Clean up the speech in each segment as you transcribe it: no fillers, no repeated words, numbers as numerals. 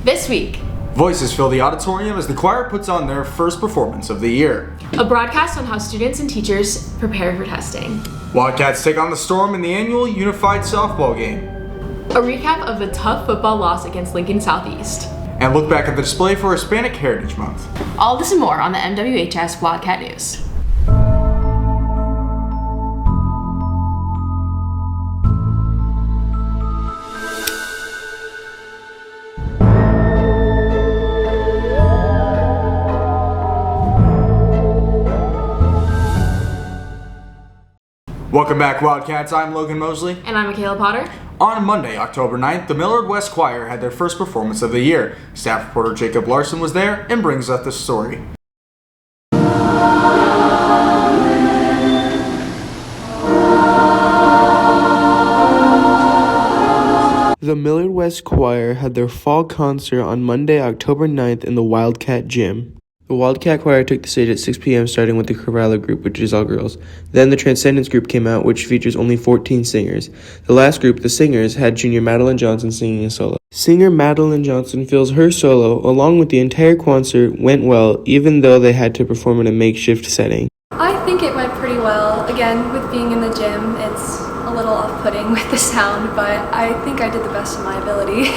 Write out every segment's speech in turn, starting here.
This week, voices fill the auditorium as the choir puts on their first performance of the year. A broadcast on how students and teachers prepare for testing. Wildcats take on the Storm in the annual Unified Softball game. A recap of the tough football loss against Lincoln Southeast. And look back at the display for Hispanic Heritage Month. All this and more on the MWHS Wildcat News. Welcome back, Wildcats. I'm Logan Mosley. And I'm Michaela Potter. On Monday, October 9th, the Millard West Choir had their first performance of the year. Staff reporter Jacob Larson was there and brings us the story. The Millard West Choir had their fall concert on Monday, October 9th in the Wildcat Gym. The Wildcat Choir took the stage at 6 p.m. starting with the Corrala group, which is all girls. Then the Transcendence group came out, which features only 14 singers. The last group, the Singers, had junior Madeline Johnson singing a solo. Singer Madeline Johnson feels her solo, along with the entire concert, went well, even though they had to perform in a makeshift setting. I think it went pretty well. Again, with being in the gym, it's a little off-putting with the sound, but I think I did the best of my ability.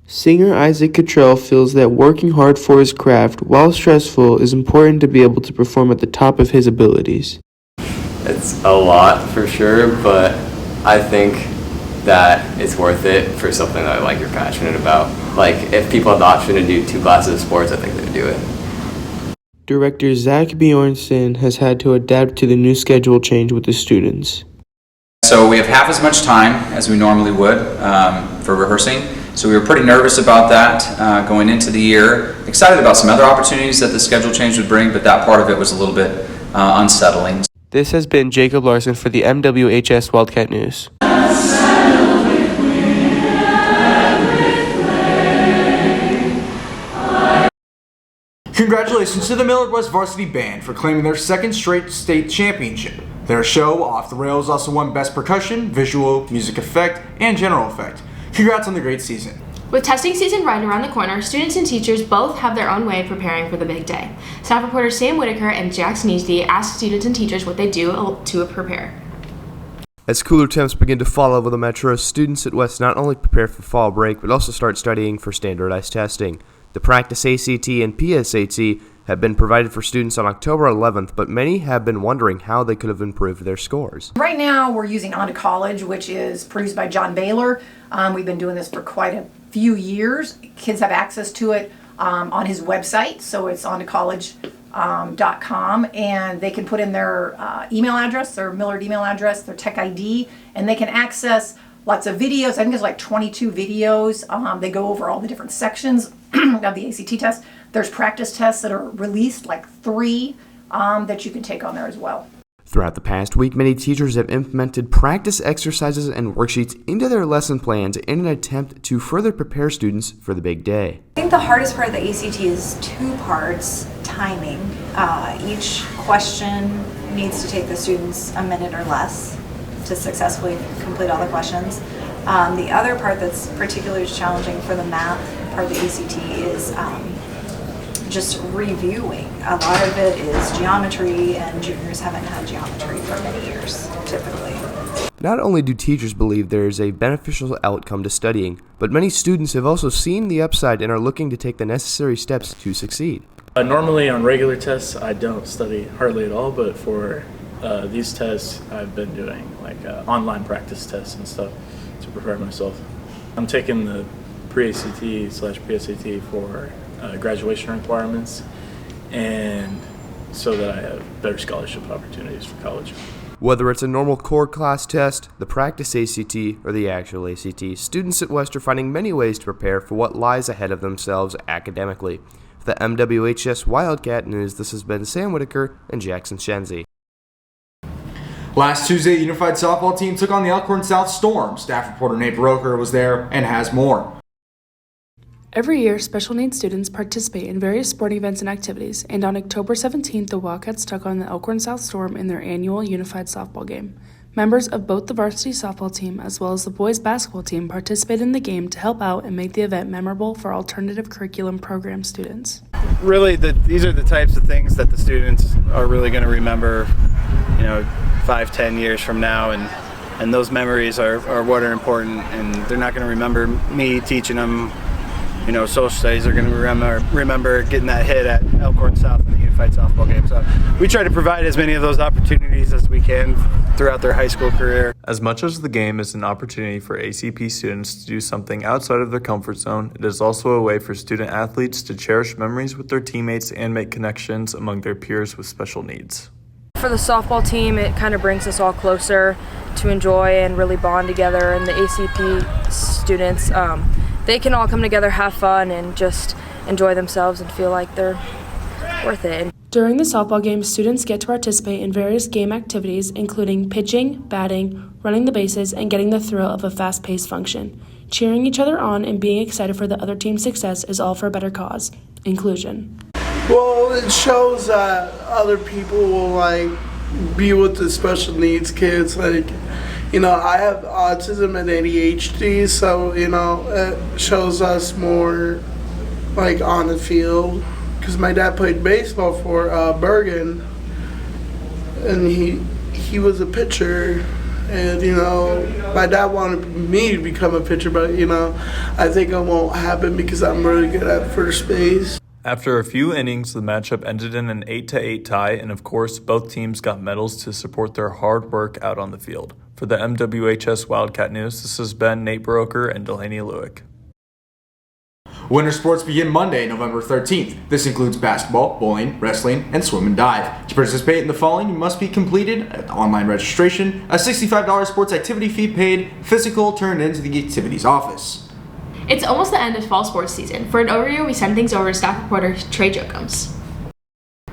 Singer Isaac Cottrell feels that working hard for his craft, while stressful, is important to be able to perform at the top of his abilities. It's a lot for sure, but I think that it's worth it for something that you're passionate about. If people had the option to do 2 classes of sports, I think they'd do it. Director Zach Bjornson has had to adapt to the new schedule change with the students. So we have half as much time as we normally would for rehearsing. So we were pretty nervous about that going into the year. Excited about some other opportunities that the schedule change would bring, but that part of it was a little bit unsettling. This has been Jacob Larson for the MWHS Wildcat News. Congratulations to the Millard West Varsity Band for claiming their second straight state championship. Their show, Off the Rails, also won Best Percussion, Visual, Music Effect, and General Effect. Congrats on the great season. With testing season right around the corner, students and teachers both have their own way of preparing for the big day. Staff reporter Sam Whitaker and Jackson Easty asked students and teachers what they do to prepare. As cooler temps begin to fall over the metro, students at West not only prepare for fall break, but also start studying for standardized testing. The practice ACT and PSAT have been provided for students on October 11th, but many have been wondering how they could have improved their scores. Right now, we're using On to College, which is produced by John Baylor. We've been doing this for quite a few years. Kids have access to it on his website, so it's ontocollege.com, and they can put in their email address, their Millard email address, their tech ID, and they can access lots of videos. I think there's 22 videos. They go over all the different sections of the ACT test. There's practice tests that are released, 3 that you can take on there as well. Throughout the past week, many teachers have implemented practice exercises and worksheets into their lesson plans in an attempt to further prepare students for the big day. I think the hardest part of the ACT is 2 parts: timing. Each question needs to take the students a minute or less to successfully complete all the questions. The other part that's particularly challenging for the math part of the ACT is just reviewing. A lot of it is geometry, and juniors haven't had geometry for many years, typically. Not only do teachers believe there is a beneficial outcome to studying, but many students have also seen the upside and are looking to take the necessary steps to succeed. Normally on regular tests, I don't study hardly at all, but for these tests, I've been doing online practice tests and stuff to prepare myself. I'm taking the pre-ACT/PSAT for graduation requirements, and so that I have better scholarship opportunities for college. Whether it's a normal core class test, the practice ACT, or the actual ACT, students at West are finding many ways to prepare for what lies ahead of themselves academically. For the MWHS Wildcat News, this has been Sam Whitaker and Jackson Shenzi. Last Tuesday, the Unified Softball team took on the Elkhorn South Storm. Staff reporter Nate Broker was there and has more. Every year, special needs students participate in various sporting events and activities, and on October 17th, the Wildcats took on the Elkhorn South Storm in their annual Unified Softball game. Members of both the varsity softball team as well as the boys basketball team participated in the game to help out and make the event memorable for alternative curriculum program students. Really, these are the types of things that the students are really going to remember, 5-10 years from now, and those memories are what are important, and they're not going to remember me teaching them, social studies. They're going to remember getting that hit at Elkhorn South in the unified softball game. So we try to provide as many of those opportunities as we can throughout their high school career. As much as the game is an opportunity for ACP students to do something outside of their comfort zone, it is also a way for student athletes to cherish memories with their teammates and make connections among their peers with special needs. For the softball team, it kind of brings us all closer to enjoy and really bond together, and the ACP students, they can all come together, have fun, and just enjoy themselves and feel like they're worth it. During the softball game, students get to participate in various game activities, including pitching, batting, running the bases, and getting the thrill of a fast-paced function. Cheering each other on and being excited for the other team's success is all for a better cause: inclusion. Well, it shows that other people will be with the special needs kids. I have autism and ADHD, so it shows us more on the field. Because my dad played baseball for Bergen, and he was a pitcher, and my dad wanted me to become a pitcher, but I think it won't happen because I'm really good at first base. After a few innings, the matchup ended in an 8-8 tie, and of course, both teams got medals to support their hard work out on the field. For the MWHS Wildcat News, this has been Nate Broker and Delaney Lewick. Winter sports begin Monday, November 13th. This includes basketball, bowling, wrestling, and swim and dive. To participate in the following, you must be completed an online registration, a $65 sports activity fee paid, physical turned into the activities office. It's almost the end of fall sports season. For an overview, we send things over to staff reporter Trey Jokums.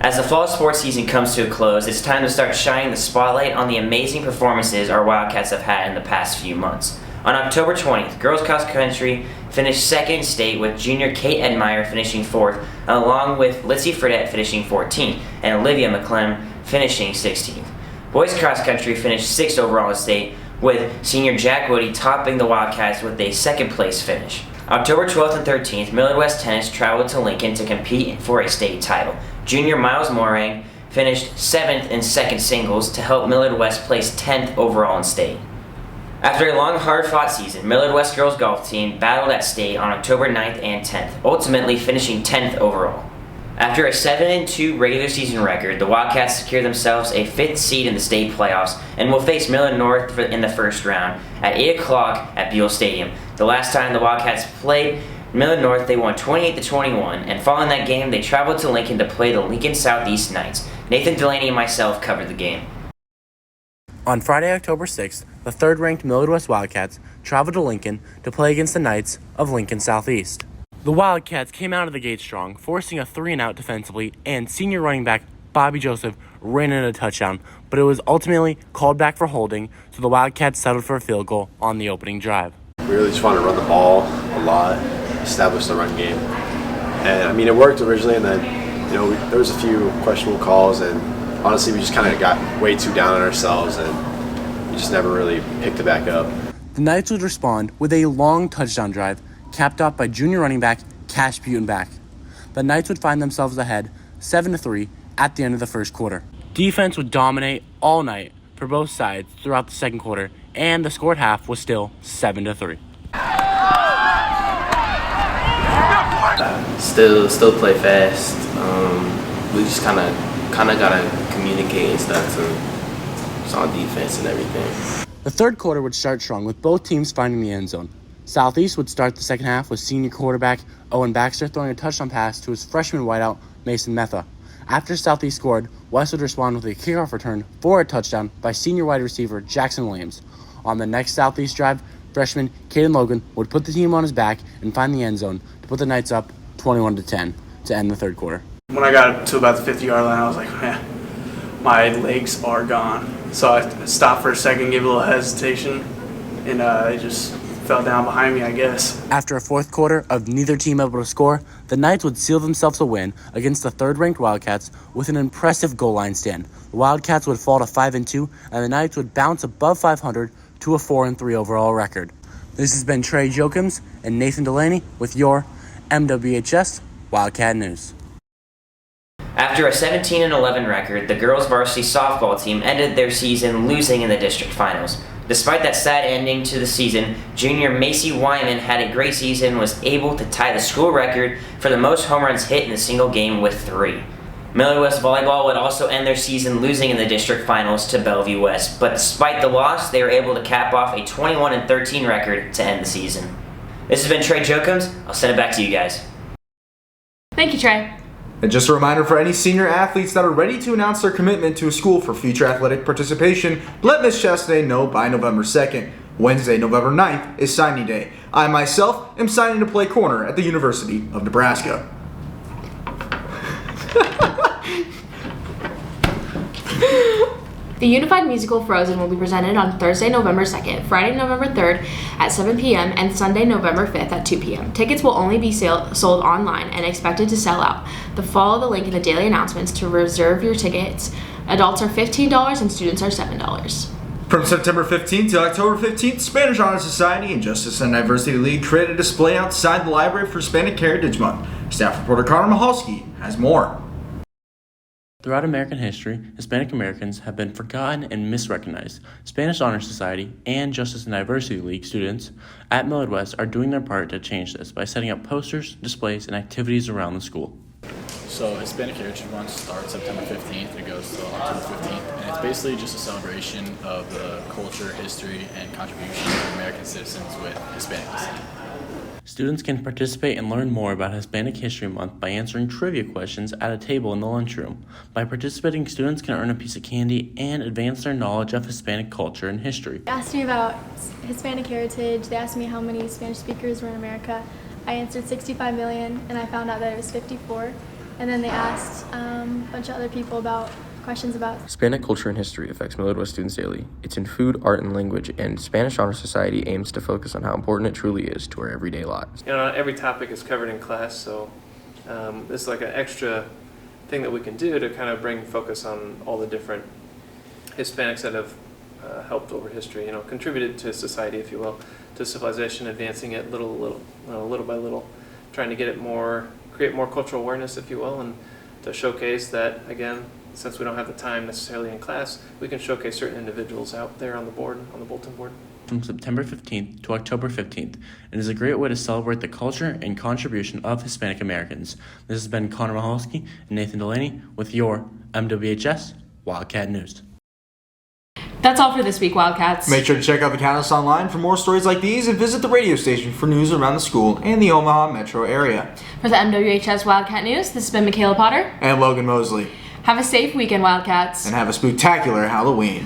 As the fall sports season comes to a close, it's time to start shining the spotlight on the amazing performances our Wildcats have had in the past few months. On October 20th, girls cross country finished second in state, with junior Kate Edmeyer finishing fourth, along with Litzy Fredette finishing 14th and Olivia McClem finishing 16th. Boys cross country finished sixth overall in state, with senior Jack Woody topping the Wildcats with a second place finish. October 12th and 13th, Millard West Tennis traveled to Lincoln to compete for a state title. Junior Miles Morang finished 7th in second singles to help Millard West place 10th overall in state. After a long, hard-fought season, Millard West girls golf team battled at state on October 9th and 10th, ultimately finishing 10th overall. After a 7-2 regular season record, the Wildcats secured themselves a 5th seed in the state playoffs and will face Millard North in the first round at 8 o'clock at Buell Stadium. The last time the Wildcats played Millard North, they won 28-21, and following that game, they traveled to Lincoln to play the Lincoln Southeast Knights. Nathan Delaney and myself covered the game. On Friday, October 6th, the third-ranked Millard West Wildcats traveled to Lincoln to play against the Knights of Lincoln Southeast. The Wildcats came out of the gate strong, forcing a 3-and-out defensively, and senior running back Bobby Joseph ran in a touchdown, but it was ultimately called back for holding, so the Wildcats settled for a field goal on the opening drive. We really just wanted to run the ball a lot, establish the run game. And it worked originally, and then, there was a few questionable calls, and honestly, we just kind of got way too down on ourselves, and we just never really picked it back up. The Knights would respond with a long touchdown drive, capped off by junior running back Cash Butenbach. The Knights would find themselves ahead 7-3 at the end of the first quarter. Defense would dominate all night for both sides throughout the second quarter, and the score at half was still 7-3. Still play fast. We just kind of gotta communicate and stuff to on defense and everything. The third quarter would start strong with both teams finding the end zone. Southeast would start the second half with senior quarterback Owen Baxter throwing a touchdown pass to his freshman wideout Mason Metha. After Southeast scored, West would respond with a kickoff return for a touchdown by senior wide receiver Jackson Williams. On the next Southeast drive, freshman Caden Logan would put the team on his back and find the end zone to put the Knights up 21-10 to end the third quarter. When I got to about the 50-yard line, I was like, man, my legs are gone. So I stopped for a second, gave a little hesitation, and I just fell down behind me, I guess. After a fourth quarter of neither team able to score, the Knights would seal themselves a win against the third-ranked Wildcats with an impressive goal line stand. The Wildcats would fall to 5-2, and the Knights would bounce above 500 to a 4-3 overall record. This has been Trey Jokums and Nathan Delaney with your MWHS Wildcat News. After a 17-11 record, the girls varsity softball team ended their season losing in the district finals. Despite that sad ending to the season, junior Macy Wyman had a great season and was able to tie the school record for the most home runs hit in a single game with 3. Millard West Volleyball would also end their season losing in the district finals to Bellevue West, but despite the loss, they were able to cap off a 21-13 record to end the season. This has been Trey Jokums. I'll send it back to you guys. Thank you, Trey. And just a reminder for any senior athletes that are ready to announce their commitment to a school for future athletic participation, let Ms. Chastain know by November 2nd. Wednesday, November 9th is signing day. I myself am signing to play corner at the University of Nebraska. The Unified Musical Frozen will be presented on Thursday, November 2nd, Friday, November 3rd at 7 p.m., and Sunday, November 5th at 2 p.m. Tickets will only be sold online and expected to sell out. Follow the link in the daily announcements to reserve your tickets. Adults are $15 and students are $7. From September 15th to October 15th, Spanish Honor Society and Justice and Diversity League created a display outside the library for Hispanic Heritage Month. Staff reporter Connor Mahalski has more. Throughout American history, Hispanic Americans have been forgotten and misrecognized. Spanish Honor Society and Justice and Diversity League students at Millard West are doing their part to change this by setting up posters, displays, and activities around the school. So Hispanic Heritage Month starts September 15th and it goes till October 15th, and it's basically just a celebration of the culture, history, and contributions of American citizens with Hispanic descent. Students can participate and learn more about Hispanic History Month by answering trivia questions at a table in the lunchroom. By participating, students can earn a piece of candy and advance their knowledge of Hispanic culture and history. They asked me about Hispanic heritage. They asked me how many Spanish speakers were in America. I answered 65 million, and I found out that it was 54. And then they asked a bunch of other people about questions about Hispanic culture and history affects Millard West students daily. It's in food, art, and language, and Spanish Honor Society aims to focus on how important it truly is to our everyday lives. You know, not every topic is covered in class, so this is like an extra thing that we can do to kind of bring focus on all the different Hispanics that have helped over history, you know, contributed to society, if you will, to civilization, advancing it little by little, trying to get it more, create more cultural awareness, if you will, and to showcase that, again, since we don't have the time necessarily in class, we can showcase certain individuals out there on the board, on the bulletin board. From September 15th to October 15th, it is a great way to celebrate the culture and contribution of Hispanic Americans. This has been Connor Mahalski and Nathan Delaney with your MWHS Wildcat News. That's all for this week, Wildcats. Make sure to check out the Catalyst online for more stories like these and visit the radio station for news around the school and the Omaha metro area. For the MWHS Wildcat News, this has been Michaela Potter and Logan Mosley. Have a safe weekend, Wildcats. And have a spooktacular Halloween.